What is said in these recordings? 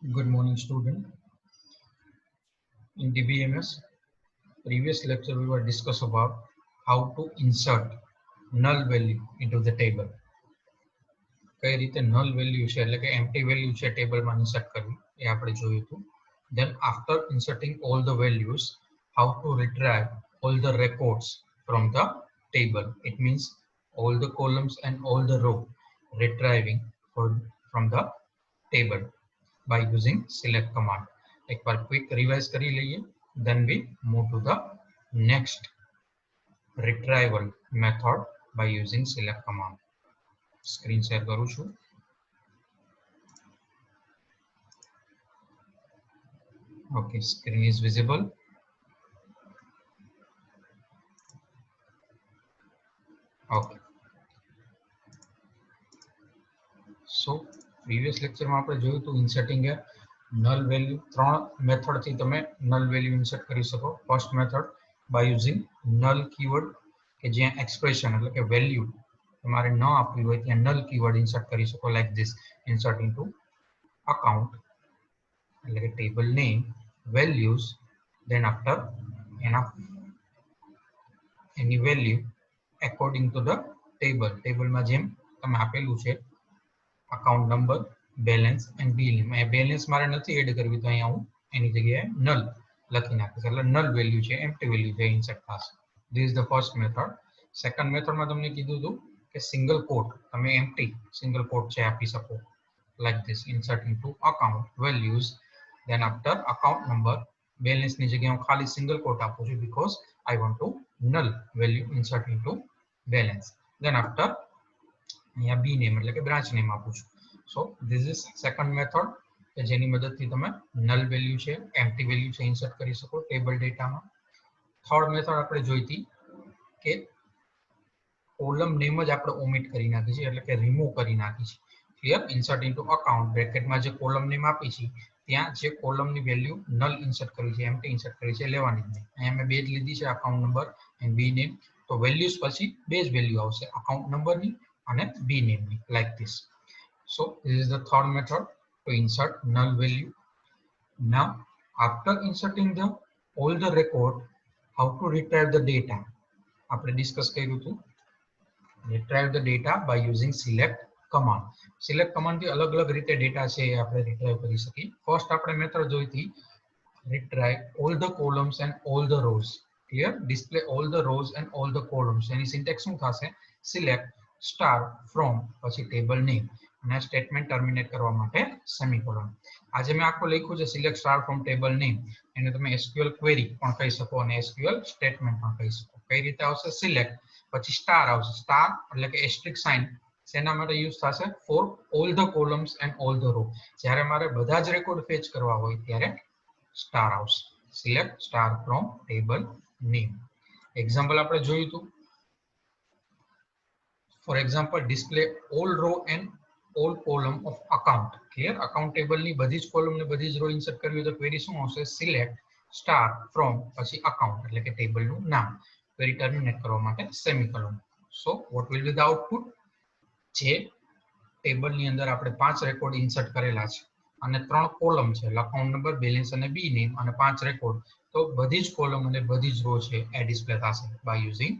Good morning, student. In DBMS, previous lecture we were discuss about how to insert null value into the table. કઈ રીતે null value છે એટલે કે empty value છે ટેબલમાં insert કરવી એ આપણે જોયું હતું. Then after inserting all the values, how to retrieve all the records from the table. It means all the columns and all the row retrieving from the table by using select command. एक बार quick revise કરી લઈએ. Then we move to the next retrieval method by using select command. Screen share કરું છું. Okay, screen is visible. Okay. So previous lecture માં આપણે જોયું હતું inserting a null value. ત્રણ મેથડ થી તમે null value insert કરી શકો. First method by using null keyword કે જ્યાં expression એટલે કે value તમારે ન આપવી હોય ત્યાં null keyword insert કરી શકો like this. Insert into account એટલે કે table name values, then after any value according to the table માં જેમ તમે આપેલું છે account number, balance and bill name. balance મારે નથી એડ કરવી તો અહીંયા હું એની જગ્યાએ null લખી નાખીશ એટલે null value છે empty value છે insert થશે. This is the first method. Second method માં તમને કીધું હતું કે single quote તમે empty single quote છે આપી શકો like this. Insert into account values, then after account number, balance ની જગ્યાએ હું ખાલી single quote આપું છું because I want to null value insert into balance. Then after અહીંયા b name એટલે કે branch name આપું છું. So this is second method કે જેની મદદથી તમે null value છે empty value છે insert કરી શકો table data માં. Third method આપણે જોઈ હતી કે column name જ આપણે omit કરી નાખી છે એટલે કે remove કરી નાખી છે. Clear? Insert into account bracket માં જે column name આપી છે ત્યાં જે column ની value null insert કરી છે empty insert કરી છે લેવાની જ નહીં. અહીંયા મેં બે જ લીધી છે account number and b name. તો values પછી બે જ value આવશે account number ની અને b name like this. So this is the third method to insert null value. Now after inserting all the record, how to retrieve the data આપણે discuss કર્યું હતું. Retrieve the data by using select command. Select command થી અલગ અલગ રીતે data છે એ આપણે retrieve કરી શકીએ. First આપણે મેથડ જોઈ હતી retrieve all the columns and all the rows. Clear? Display all the rows and all the columns. Any syntax શું થશે? Select star from પછી table name અને આ સ્ટેટમેન્ટ ટર્મિનેટ કરવા માટે સેમિકોલોન. આજે મેં આખું લખ્યું છે select star from table name. એને તમે SQL ક્વેરી પણ કહી શકો અને SQL સ્ટેટમેન્ટ પણ કહી શકો. કઈ રીતે આવશે? સિલેક્ટ પછી સ્ટાર આવશે. સ્ટાર એટલે કે એસ્ટ્રિક સાઇન શેના માટે યુઝ થશે? For all the columns and all the row. જ્યારે મારે બધા જ રેકોર્ડ ફેચ કરવા હોય ત્યારે સ્ટાર આવશે. Select star from table name. Example આપણે જોયું હતું. For example, display all row and all column of account. Clear? Account table ની બધી જ column ને બધી જ row insert કરવી હોય તો query શું આવશે? Select star from પછી account એટલે કે table નું નામ. Query terminate કરવા માટે semicolon. So what will be the output? જે table ની અંદર આપણે 5 રેકોર્ડ insert કરેલા છે અને 3 કોલમ છે account number, balance અને b name અને 5 રેકોર્ડ, તો બધી જ કોલમ અને બધી જ રો છે એ ડિસ્પ્લે થશે by using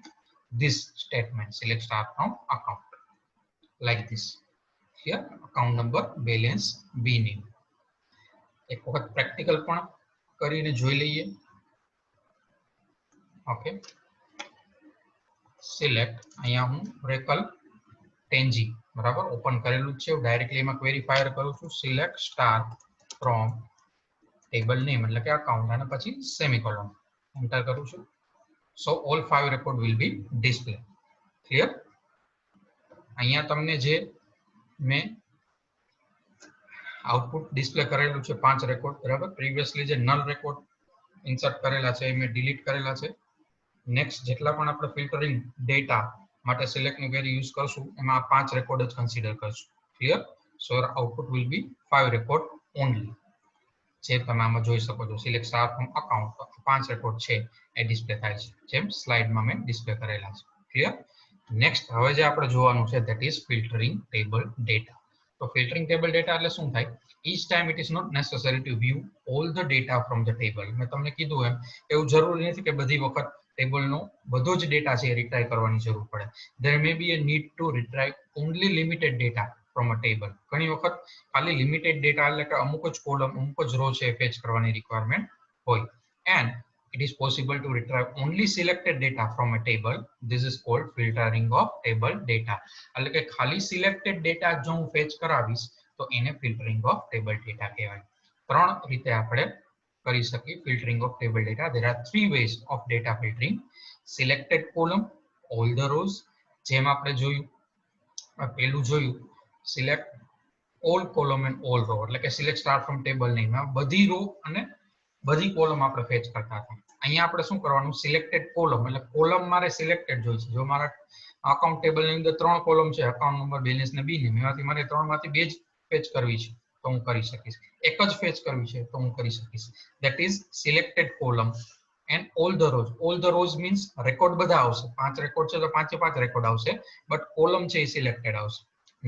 this statement select star from account like this. Here account number, balance, b name. એક વખત પ્રેક્ટિકલ પણ કરીને જોઈ લઈએ. ઓકે, સિલેક્ટ અહીંયા હું રેકલ ટેન્જી બરાબર ઓપન કરેલું છે. ડાયરેક્ટલી એમાં ક્વેરી ફાયર કરું છું. Select star from table name એટલે કે અકાઉન્ટ અને પછી સેમિકોલોન એન્ટર કરું છું. So all 5 record will be displayed. Clear? અહીંયા તમને જે મેં આઉટપુટ ડિસ્પ્લે કરેલું છે 5 રેકોર્ડ બરાબર. પ્રીવિયસલી જે નલ રેકોર્ડ ઇન્સર્ટ કરેલા છે એ મેં ડિલીટ કરેલા છે. નેક્સ્ટ જેટલા પણ આપણે ફિલ્ટરિંગ ડેટા માટે સિલેક્ટની ક્વેરી યુઝ કરશું એમાં આ 5 રેકોર્ડ જ કન્સિડર કરશું. Clear? So output will be 5 record only. જે તમે આમાં જોઈ શકો છો select star from account 5 record છે એ ડિસ્પ્લે થાય છે જેમ સ્લાઇડમાં મેં ડિસ્પ્લે કરેલા છે. ક્લિયર? નેક્સ્ટ હવે જે આપણે જોવાનું છે that is filtering table data. તો ફિલ્ટરિંગ ટેબલ ડેટા એટલે શું થાય? each time it is not necessary to view all the data from the table. મેં તમને કીધું એમ એવું જરૂરી નથી કે બધી વખત ટેબલનો બધો જ ડેટા છે રિટ્રાઈવ કરવાની જરૂર પડે. there may be a need to retrieve only limited data from a table. ઘણી વખત ખાલી લિમિટેડ ડેટા એટલે કે અમુક જ કોલમ અમુક જ રો છે ફેચ કરવાની રિક્વાયરમેન્ટ હોય. and it is possible to retrieve only selected data from a table. This is called filtering of table data. એટલે કે ખાલી સિલેક્ટેડ ડેટા જો હું ફેચ કરાવીશ તો એને ફિલ્ટરિંગ ઓફ ટેબલ ડેટા કહેવાય. ત્રણ રીતે આપણે કરી શકીએ filtering of table data. there are three ways of data filtering. selected column, all the rows, જેમ આપણે જોયું પહેલું જોયું select all column and all row એટલે કે select star from table name. બધી રો અને બધી કોલમ આપણે ફેચ કરતા હતા. અહીંયા આપણે શું કરવાનું સિલેક્ટેડ કોલમ એટલે કોલમ મારે સિલેક્ટેડ જોઈ છે. જો મારા અકાઉન્ટ ટેબલ ની અંદર ત્રણ કોલમ છે અકાઉન્ટ નંબર બેલેન્સ ને બી નેમ એમાંથી મારે ત્રણમાંથી બે જ ફેચ કરવી છે તો હું કરી શકીશ. એક જ ફેચ કરવી છે તો હું કરી શકીશ. That is selected column and all the rows means record બધા આવશે. પાંચ રેકોર્ડ છે તો પાંચે પાંચ રેકોર્ડ આવશે બટ કોલમ છે એ સિલેક્ટેડ આવશે.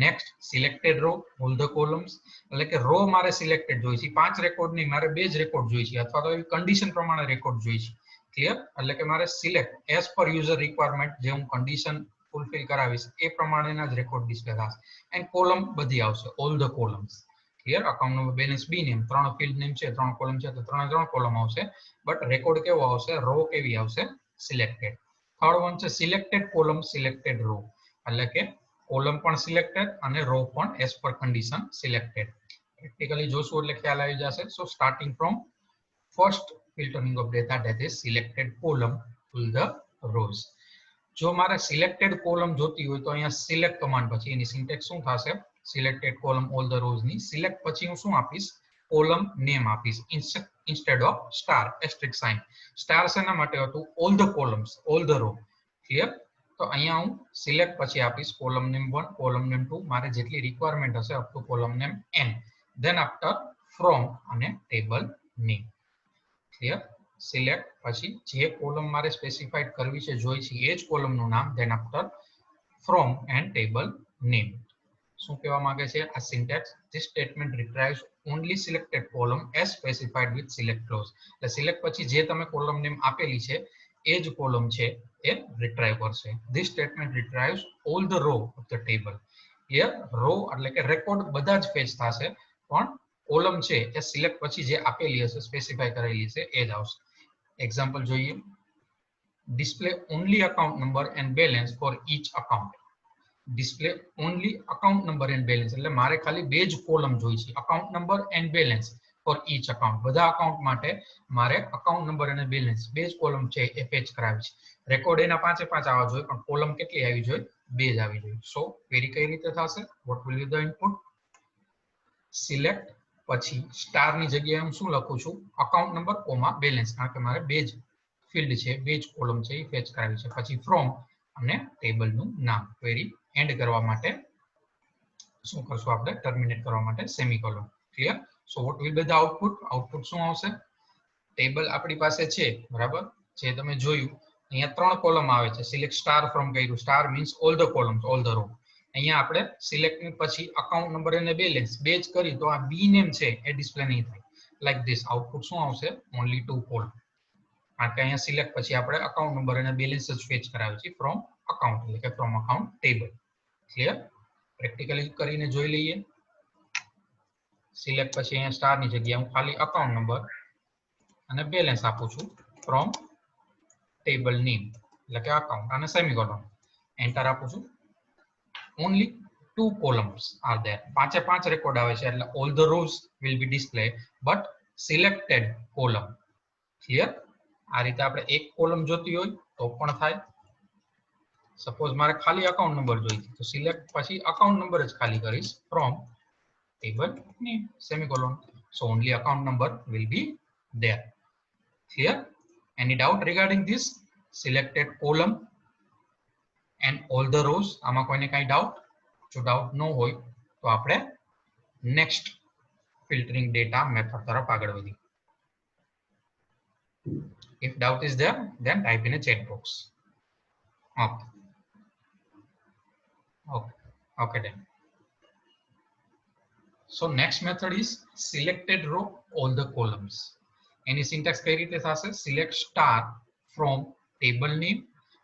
Next selected row, all the columns એટલે કે રો મારે સિલેક્ટેડ જોઈ છે. પાંચ રેકોર્ડ નહીં મારે બે જ રેકોર્ડ જોઈ છે અથવા તો એવી કન્ડિશન પ્રમાણે રેકોર્ડ જોઈ છે. ક્લિયર? એટલે કે મારે select as per user requirement જે હું કન્ડિશન ફૂલફિલ કરાવીશ એ પ્રમાણેના જ રેકોર્ડ ડિસ્પ્લે થશે. એન્ડ કોલમ બધી આવશે all the columns. Clear? Account number balance B name ત્રણ ફિલ્ડ નેમ છે ત્રણ કોલમ છે તો ત્રણ કોલમ આવશે બટ રેકોર્ડ કેવો આવશે? રો કેવી આવશે? સિલેક્ટેડ. થર્ડ વન છે સિલેક્ટેડ કોલમ સિલેક્ટેડ રો એટલે કે કોલમ પણ સિલેક્ટેડ અને રો પણ as per condition selected. Practically જોશું એટલે ખ્યાલ આવી જશે. So starting from first filtering of data, that is selected column to the rows. જો મારે સિલેક્ટેડ કોલમ જોતી હોય તો અહીંયા સિલેક્ટ કમાન્ડ પછી એની સિન્ટેક્સ શું થશે? Selected column all the rows ની સિલેક્ટ પછી હું શું આપીશ? કોલમ નેમ આપીશ instead of star asterisk sign. Star શેના માટે હતું? All the columns all the row. Clear? તો અહીંયા હું સિલેક્ટ પછી આપીશ કોલમ નેમ 1 કોલમ નેમ 2 મારે જેટલી રિક્વાયરમેન્ટ હશે up to column name n. Than after from અને ટેબલ નેમ. ક્લિયર? સિલેક્ટ પછી જે કોલમ મારે સ્પેસિફાઈડ કરવી છે જોઈ છે એ જ કોલમનું નામ. Then after from and table name. શું કહેવા માંગે છે આ syntax? This statement retrieves only selected column as specified with select clause. એટલે સિલેક્ટ પછી જે તમે કોલમ નેમ આપેલી છે એ જ કોલમ છે એ રિટ્રાઈવ કરશે. This statement retrieves all the row of the table. Clear? Row એટલે કે રેકોર્ડ બધા જ ફેચ થશે પણ કોલમ છે એ સિલેક્ટ પછી જે આપેલી હશે સ્પેસિફાઈ કરેલી હશે એ જ આવશે. એક્ઝામ્પલ જોઈએ. Display only account number and balance for each account. Display only account number and balance એટલે મારે ખાલી બે જ કોલમ જોઈ છે account number and balance for each account. બધા અકાઉન્ટ માટે મારે અકાઉન્ટ નંબર અને બેલેન્સ બે જ કોલમ છે એ ફેચ કરાવી છે. રેકોર્ડ એના પાંચે પાંચ આવવા જોઈએ પણ કોલમ કેટલી આવી જોઈએ? બે જ આવી જોઈએ. સો ક્વેરી કઈ રીતે થશે? What will be the input? Select પછી સ્ટાર ની જગ્યાએ હું શું લખું છું? અકાઉન્ટ નંબર કોમા બેલેન્સ કારણ કે મારે બે જ ફિલ્ડ છે બે જ કોલમ છે એ ફેચ કરાવી છે. પછી ફ્રોમ અને ટેબલનું નામ. ક્વેરી એન્ડ કરવા માટે શું કરશું આપણે? ટર્મિનેટ કરવા માટે semicolon. Clear? So what will be the output? Output શું આવશે? ટેબલ આપણી પાસે છે બરાબર જે તમે જોયું અહીંયા ત્રણ કોલમ આવે છે. સિલેક્ટ સ્ટાર ફ્રોમ કર્યું. Star means all the columns all the row. અહીંયા આપણે સિલેક્ટ પછી અકાઉન્ટ નંબર અને બેલેન્સ બે જ કરી તો આ બી નેમ છે એ ડિસ્પ્લે નહીં થાય. લાઈક ધીસ આઉટપુટ શું આવશે? Only two column. કારણ કે અહીંયા સિલેક્ટ પછી આપણે અકાઉન્ટ નંબર અને બેલેન્સ જ ફેચ કરાવે છે ફ્રોમ અકાઉન્ટ એટલે કે from account table. Clear? Practically કરીને જોઈ લઈએ. સિલેક્ટ પછી અહીંયા સ્ટાર ની જગ્યાએ હું ખાલી અકાઉન્ટ નંબર અને બેલેન્સ આપું છું ફ્રોમ ટેબલ નેમ એટલે કે અકાઉન્ટ અને સેમીકોલન. એન્ટર આપું છું. only two columns are there. પાંચે પાંચ રેકોર્ડ આવે છે એટલે all the rows will be displayed but selected column. Clear? આ રીતે આપણે એક કોલમ જોતી હોય તો પણ થાય. સપોઝ મારે ખાલી અકાઉન્ટ નંબર જોઈતી તો સિલેક્ટ પછી અકાઉન્ટ નંબર જ ખાલી કરીશ from table name semicolon. So only account number will be there. Clear? Any doubt regarding this selected column and all the rows? આમાં કોઈને કાઈ ડાઉટ? જો ડાઉટ ન હોય તો આપણે નેક્સ્ટ ફિલ્ટરિંગ ડેટા મેથડ તરફ આગળ વધીએ. If doubt is there, then type in a chat box. Okay. Okay then. So next method is selected row all the columns. એની સિન્ટેક્સ કઈ રીતે થશે? Select star from table name,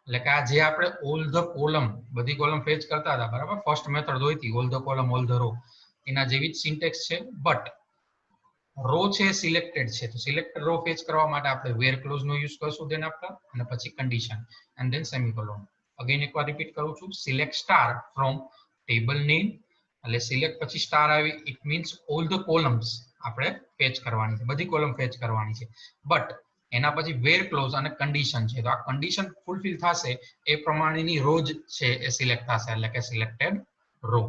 એટલે કે આ જે આપણે ઓલ ધ કોલમ બધી કોલમ ફેચ કરતા હતા બરાબર, ફર્સ્ટ મેથડ હોય હતી all the column all the row, એના જેવી જ સિન્ટેક્સ છે, બટ રો છે સિલેક્ટેડ છે, તો સિલેક્ટેડ રો ફેચ કરવા માટે આપણે વેર ક્લોઝ નો યુઝ કરશું દેન આફ્ટર, અને પછી condition and then semicolon. Again એકવાર રિપીટ કરું છું, select star from table name, એટલે સિલેક્ટ પછી સ્ટાર આવી, it means all the columns આપણે ફેચ કરવાની છે, બધી કોલમ ફેચ કરવાની છે, બટ એના પછી વેર ક્લોઝ અને કન્ડિશન છે, તો આ કન્ડિશન ફૂલફિલ થશે એ પ્રમાણેની રો જ છે એ સિલેક્ટ થશે, એટલે કે સિલેક્ટેડ રો.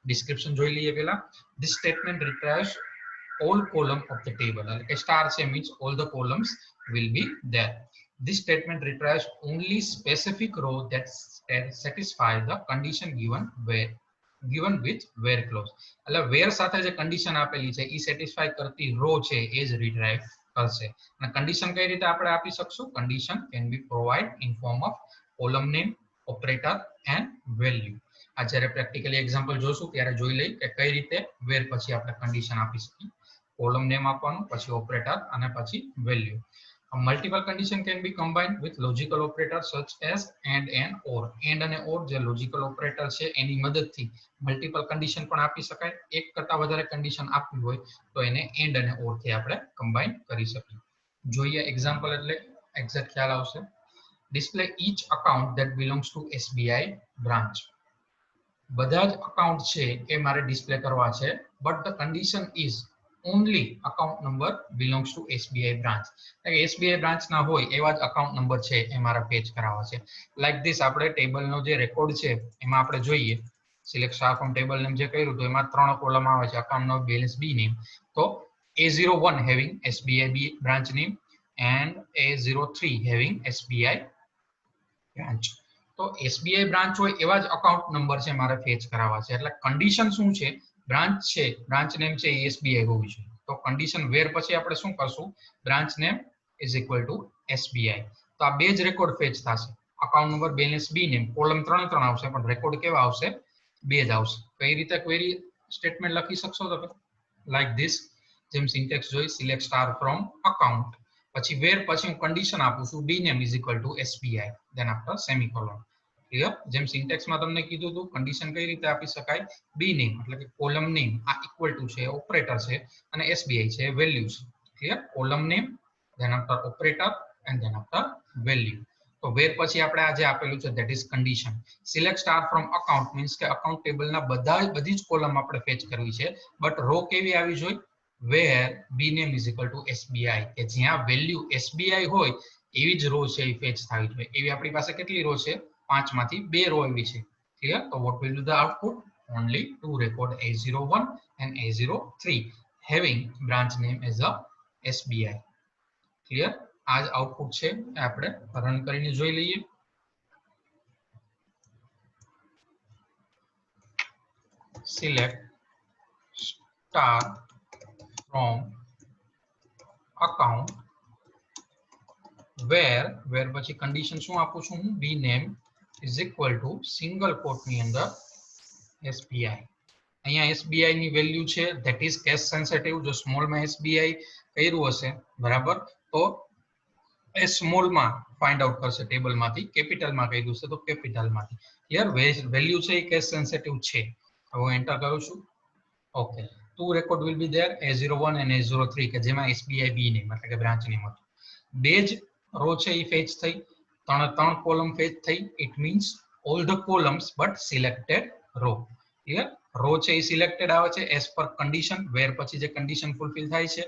ડિસ્ક્રિપ્શન જોઈ લઈએ પહેલા. This statement requires all column of the table, like a star say means all the columns will be there. This statement requires only specific row that satisfy the condition given with where clause, એટલે where સાથે જે condition આપેલી છે એ satisfy કરતી row છે એ જ retrieve કરશે. અને condition કઈ રીતે આપણે આપી શકશું? condition can be provided in form of column name, operator and value. આ જ્યારે પ્રેક્ટિકલી એક્ઝામ્પલ જોશું ત્યારે જોઈ લઈ કે કઈ રીતે વેર પછી આપણે કન્ડિશન આપી શકીએ. કોલમ નેમ આપવાનું, પછી ઓપરેટર અને પછી value. Multiple condition can be combined with logical operator such as and and or. And અને ઓર જે લોજિકલ ઓપરેટર છે એની મદદથી મલ્ટિપલ કન્ડિશન પણ આપી શકાય. એક કરતા વધારે કન્ડિશન આપવી હોય તો એને એન્ડ અને ઓર થી આપણે કમ્બાઇન કરી શકીએ. જોઈએ એક્ઝામ્પલ એટલે એક્ઝેક્ટ ખ્યાલ આવશે. Display each account that belongs to SBI branch. બધા જ અકાઉન્ટ છે એ મારે ડિસ્પ્લે કરવા છે, but the condition is only account number belongs to SBI branch. એટલે SBI branch ના હોય એવા જ અકાઉન્ટ નંબર છે એ મારા પેજ કરાવવા છે. લાઈક ધીસ આપણે ટેબલનો જે રેકોર્ડ છે એમાં આપણે જોઈએ select star from table name જે કર્યું તો એમાં 3 કોલમ આવે છે, અકાઉન્ટ નો બેલેન્સ બી નેમ, તો A01 having SBI branch name and A03 having SBI branch. તો SBI બ્રાન્ચ હોય એવા જ અકાઉન્ટ નંબર છે મારે ફેચ કરાવવા છે, એટલે કન્ડિશન શું છે? બ્રાન્ચ છે, બ્રાન્ચ નેમ છે SBI હોવી જોઈએ, તો કન્ડિશન વેર પછી આપણે શું કરશું? Branch name is equal to SBI. તો આ બે જ રેકોર્ડ ફેચ થશે, account number, balance, B name, column 3 આવશે પણ રેકોર્ડ કેવા આવશે? બે જ આવશે. કઈ રીતે ક્વેરી સ્ટેટમેન્ટ લખી શકશો તમે? લાઈક ધીસ, જેમ સિન્ટેક્સ જોઈ, સિલેક્ટ સ્ટાર ફ્રોમ અકાઉન્ટ, પછી વેર પછી હું કન્ડિશન આપું છું B name is equal to SBI, then after semicolon. Clear? જેમ સિન્ટેક્સમાં તમને કીધું હતું કન્ડિશન કઈ રીતે આપી શકાય? બી નેમ એટલે કે કોલમ નેમ આ ઇક્વલ ટુ છે ઓપરેટર છે અને SBI છે વેલ્યુ છે. Clear? Column name than after operator and then after value. તો વેર પછી આપણે આ જે આપેલું છે that is condition. Select star from account means કે અકાઉન્ટ ટેબલના બધી જ કોલમ આપણે ફેચ કરવી છે, બટ રો કેવી આવી જોઈએ? Where B name is equal to SBI, કે જ્યાં વેલ્યુ SBI હોય એવી જ રો છે એ ફેચ થવી જોઈએ. એવી આપણી પાસે કેટલી રો છે? 5 માંથી 2 રો એવી છે. ક્લિયર? તો what will be the output? Only two record A01 and A03 having branch name as a SBI. Clear? આ જ આઉટપુટ છે આપણે રન કરીને જોઈ લઈએ. Select star from account where પછી કન્ડિશન શું આપું છું હું? B name is equal to single quote ની અંદર SBI. અહીંયા SBI ની વેલ્યુ છે ધેટ ઇઝ કેસ સેન્સિટિવ. જો સ્મોલ માં SBI કર્યું હશે બરાબર તો એ સ્મોલ માં ફાઇન્ડ આઉટ કરશે ટેબલ માંથી, કેપિટલ માં કર્યું છે તો કેપિટલ માંથી. ક્લિયર? વેલ્યુ છે એ કેસ સેન્સિટિવ છે. હવે એન્ટર કરું છું. Okay, two record will be there A01 and A03 કે જેમાં SBI બી નેમ એટલે કે બ્રાન્ચ નેમ હતું. બે જ રો છે એ ફેચ થઈ, ત્રણ કોલમ ફેચ થઈ. It means all the columns but selected row. Clear? Row છે એ સિલેક્ટેડ આવે છે એઝ પર કન્ડિશન, વેર પછી જે કન્ડિશન ફૂલફિલ થાય છે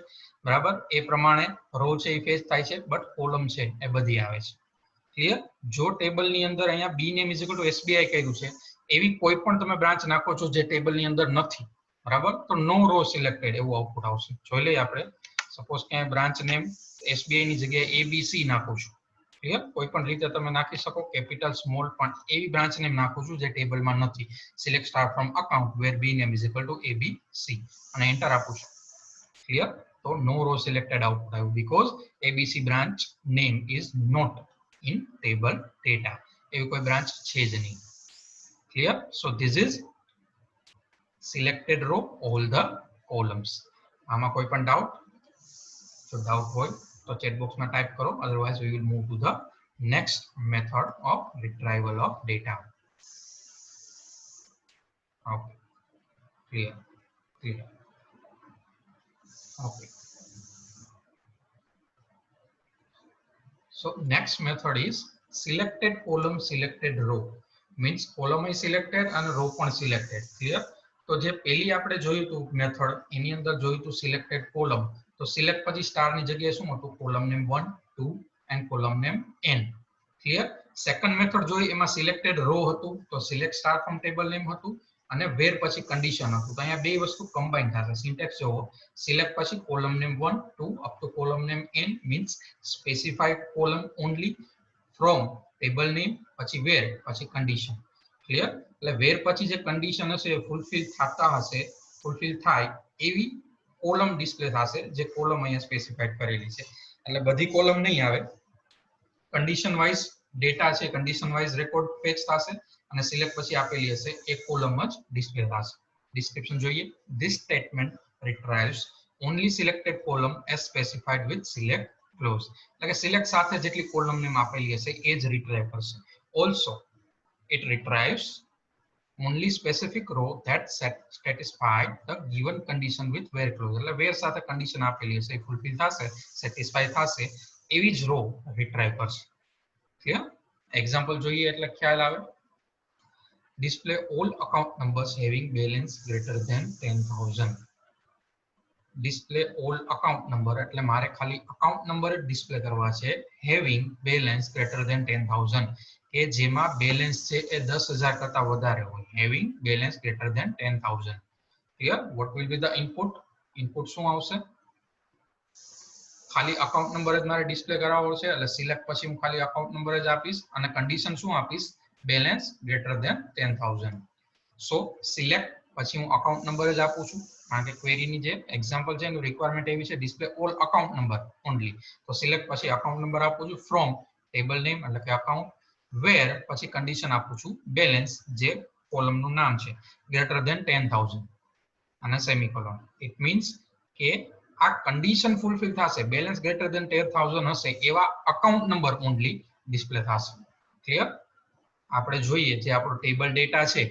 બરાબર એ પ્રમાણે રો છે એ ફેચ થાય છે, બટ કોલમ છે એ બધી આવે છે. ક્લિયર? જો ટેબલ ની અંદર અહીંયા B name is equal to SBI કર્યું છે, એવી કોઈ પણ તમે બ્રાન્ચ નાખો છો જે ટેબલ ની અંદર નથી બરાબર, તો નો રો સિલેક્ટેડ એવું આઉટપુટ આવશે. જોઈ લઈએ આપણે. સપોઝ કે બ્રાન્ચ નેમ SBI ની જગ્યાએ ABC નાખું છું. ક્લિયર? કોઈ પણ રીતે તમે નાખી શકો, કેપિટલ, સ્મોલ, પણ એવી બ્રાન્ચ નેમ નાખું છું જે ટેબલમાં નથી. Select star from account where B name is equal to ABC અને એન્ટર આપું છું. ક્લિયર? તો નો રો સિલેક્ટેડ આઉટપુટ આવ્યું because ABC branch name is not in table data. એવી કોઈ બ્રાન્ચ છે જ નહીં. Clear? So this is selected row all the columns. આમાં કોઈ પણ ડાઉટ? જો ડાઉટ હોય તો ચેટ બોક્સમાં ટાઈપ કરો, otherwise we will move to the next method of retrieval of data. Okay, clear. Okay, so next method is selected column selected row. means column is selected and row પણ selected. clear? તો જે પહેલી આપણે જોયું હતું method, એની અંદર જોયું હતું સિલેક્ટેડ કોલમ. તો સિલેક્ટ પછી સ્ટાર ની જગ્યાએ શું હતું? Column name 1 2 and column name n. Clear? Second method જોઈ એમાં સિલેક્ટેડ રો હતું, તો select star from table name હતું અને વેર પછી કન્ડિશન હતું. તો અહીંયા બે વસ્તુ કમ્બાઈન થશે. સિન્ટેક્સ જોવો, સિલેક્ટ પછી column name 1 2 up to column name n means specified column only from table name પછી વેર પછી કન્ડિશન. ક્લિયર? એટલે વેર પછી જે કન્ડિશન હશે ફૂલફિલ થતા હશે, ફૂલફિલ થાય એવી કોલમ ડિસ્પ્લે થશે, જે કોલમ અહીંયા સ્પેસિફાઈડ કરેલી છે. એટલે બધી કોલમ નહીં આવે, કન્ડિશન વાઇઝ ડેટા છે, કન્ડિશન વાઇઝ રેકોર્ડ ફેચ થશે અને સિલેક્ટ પછી આપેલી હશે એક કોલમ જ ડિસ્પ્લે થશે. ડિસ્ક્રિપ્શન જોઈએ. This statement retrieves only selected column as specified with select clause. એટલે કે સિલેક્ટ સાથે જેટલી કોલમ નેમ આપેલી હશે એ જ રિટ્રાઈવ કરશે. Also it retrieves only specific row that satisfied the given condition with where clause. એટલે where સાથે કન્ડિશન આપેલી હશે એ ફૂલફિલ થશે, સેટિસ્ફાઈ થશે એવી જ રો રિટ્રાઈવ કરશે. ક્લિયર? એક્ઝામ્પલ જોઈએ એટલે ખ્યાલ આવે. display all account numbers having balance greater than 10,000. display all account number એટલે મારે ખાલી account number જ ડિસ્પ્લે કરવા છે, having balance greater than 10,000, કે જેમાં બેલેન્સ છે એ 10,000 કરતા વધારે હોય. having balance greater than 10,000. clear? what will be the input? input શું આવશે? ખાલી અકાઉન્ટ નંબર જ મારે ડિસ્પ્લે કરાવવો છે, એટલે સિલેક્ટ પછી હું ખાલી અકાઉન્ટ નંબર જ આપીશ અને કન્ડિશન શું આપીશ? Balance greater than 10,000. So select પછી હું અકાઉન્ટ નંબર જ આપું છું, કારણ કે ક્વેરીની જે એક્ઝામ્પલ છે એનું રિક્વાયરમેન્ટ એવી છે display all account number only. તો સિલેક્ટ પછી અકાઉન્ટ નંબર આપું છું ફ્રોમ ટેબલ નેમ એટલે કે અકાઉન્ટ, વેર પછી કન્ડિશન આપું છું બેલેન્સ જે કોલમનું નામ છે ગ્રેટર ધેન 10,000 અને સેમીકોલન. ઇટ મીન્સ કે આ કન્ડિશન ફૂલફિલ થશે, બેલેન્સ ગ્રેટર ધેન 10,000 હશે એવા અકાઉન્ટ નંબર ઓન્લી ડિસ્પ્લે થશે. ક્લિયર? આપણે જોઈએ જે આપણો ટેબલ ડેટા છે,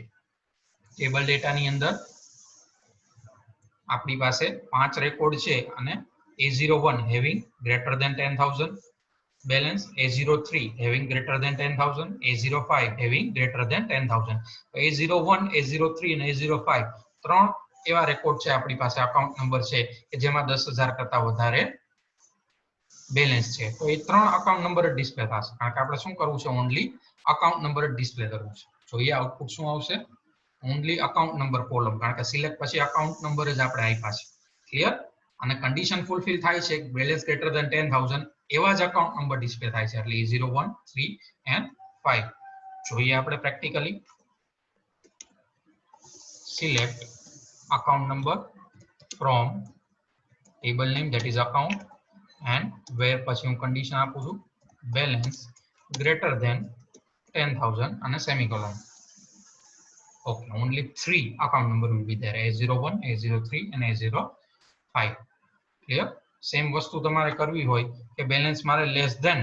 ટેબલ ડેટાની અંદર આપણી પાસે 5 રેકોર્ડ છે અને A01 having greater than 10,000 balance, A03 having greater than 10,000, A05 having greater than 10,000. A01 A03 અને A05 ત્રણ એવા રેકોર્ડ છે આપણી પાસે, અકાઉન્ટ નંબર છે કે જેમાં 10,000 કરતા વધારે બેલેન્સ છે. તો એ ત્રણ અકાઉન્ટ નંબર જ ડિસ્પ્લે થશે, કારણ કે આપણે શું કરવું છે? ઓન્લી અકાઉન્ટ નંબર જ ડિસ્પ્લે કરવું છે. જોઈએ આઉટપુટ શું આવશે? ઓન્લી અકાઉન્ટ નંબર કોલમ, કારણ કે સિલેક્ટ પછી અકાઉન્ટ નંબર જ આપણે આપ્યા છે. ક્લિયર? અને કન્ડિશન ફૂલફિલ થાય છે બેલેન્સ ગ્રેટર ધેન 10,000 એવા જ અકાઉન્ટ નંબર ડિસ્પ્લે થાય છે, એટલે A01 3 and 5. જોઈએ આપણે practically. Select account number from table name that is account and where પછી હું કન્ડિશન આપું છું balance greater than 10,000 અને semicolon. okay, only 3 account number will be there, A01 A03 and A05. clear? Same વસ્તુ તમારે કરવી હોય કે બેલેન્સ મારે લેસ ધેન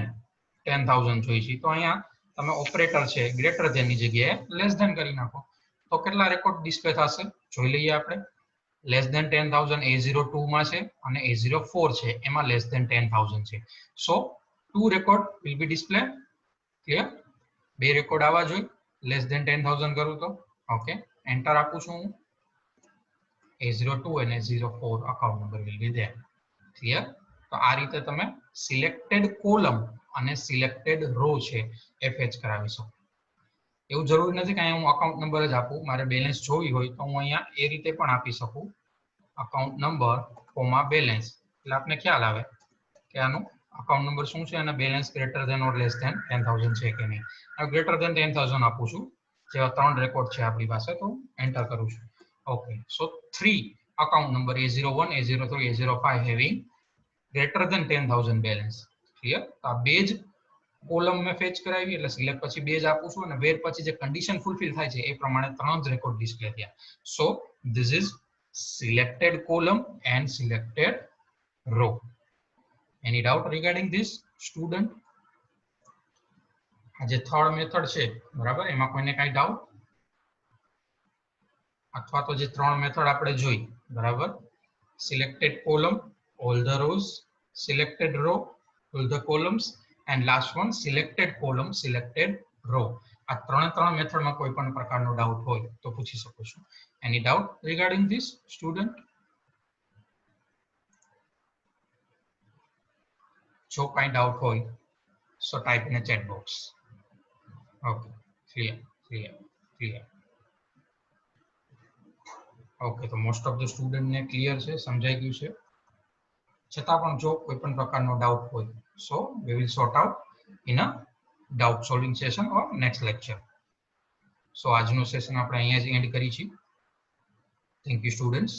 10,000 જોઈએ છે, તો અહીંયા તમે ઓપરેટર છે ગ્રેટર ધેન ની જગ્યાએ લેસ ધેન કરી નાખો, તો કેટલા રેકોર્ડ ડિસ્પ્લે થશે જોઈ લઈએ આપણે. લેસ ધેન 10,000 A02 માં છે અને A04 છે એમાં લેસ ધેન 10,000 છે. સો 2 record will B display. Clear? બે રેકોર્ડ આવવા જોઈએ લેસ ધેન 10,000 કરું તો. ઓકે, એન્ટર આપું છું હું. A02 અને A04 account number will be there. Clear? તો આ રીતે તમે સિલેક્ટેડ કોલમ અને સિલેક્ટેડ રો છે એ ફેચ કરાવી શકો. એવું જરૂરી નથી કે અહીંયા હું અકાઉન્ટ નંબર જ આપું, મારે બેલેન્સ જોવી હોય તો હું અહીંયા એ રીતે પણ આપી શકું, અકાઉન્ટ નંબર કોમા બેલેન્સ. એટલે આપને ખ્યાલ આવે કે આનું અકાઉન્ટ નંબર શું છે અને balance greater than or less than 10,000 છે કે નહીં. હવે ગ્રેટર ધેન 10,000 આપું છું, જેવા 3 રેકોર્ડ છે આપણી પાસે, તો એન્ટર કરું છું. ઓકે, સો 3 account number A01 A03 A05 having greater than 10,000 balance. Clear? તો આ બે જ કોલમ મેં ફેચ કરાવી, એટલે સિલેક્ટ પછી બે જ આપું છું અને વેર પછી જે કન્ડિશન ફૂલફિલ થાય છે એ પ્રમાણે 3 જ રેકોર્ડ ડિસ્પ્લે થયા. સો this is selected column and selected row. Any doubt regarding this, student? આ જે થર્ડ મેથડ છે બરાબર, એમાં કોઈને કાંઈ ડાઉટ? અથવા તો જે ત્રણ મેથડ આપણે જોઈ બરાબર, selected column, all the rows, selected row, all the columns, and last one selected column, selected row. આ ત્રણ મેથડમાં કોઈ પણ પ્રકારનો ડાઉટ હોય તો પૂછી શકો છો. Any doubt regarding this, student? જો કાંઈ ડાઉટ હોય so type in a chat box. Okay, clear. Okay, તો મોસ્ટ ઓફ ધ સ્ટુડન્ટ ને ક્લિયર છે, સમજાઈ ગયું છે. છતાં પણ જો કોઈ પણ પ્રકારનો ડાઉટ હોય so we will sort out in a doubt solving session or next lecture. So આજનો સેશન આપણે અહીંયા જ એન્ડ કરી છે. Thank you students.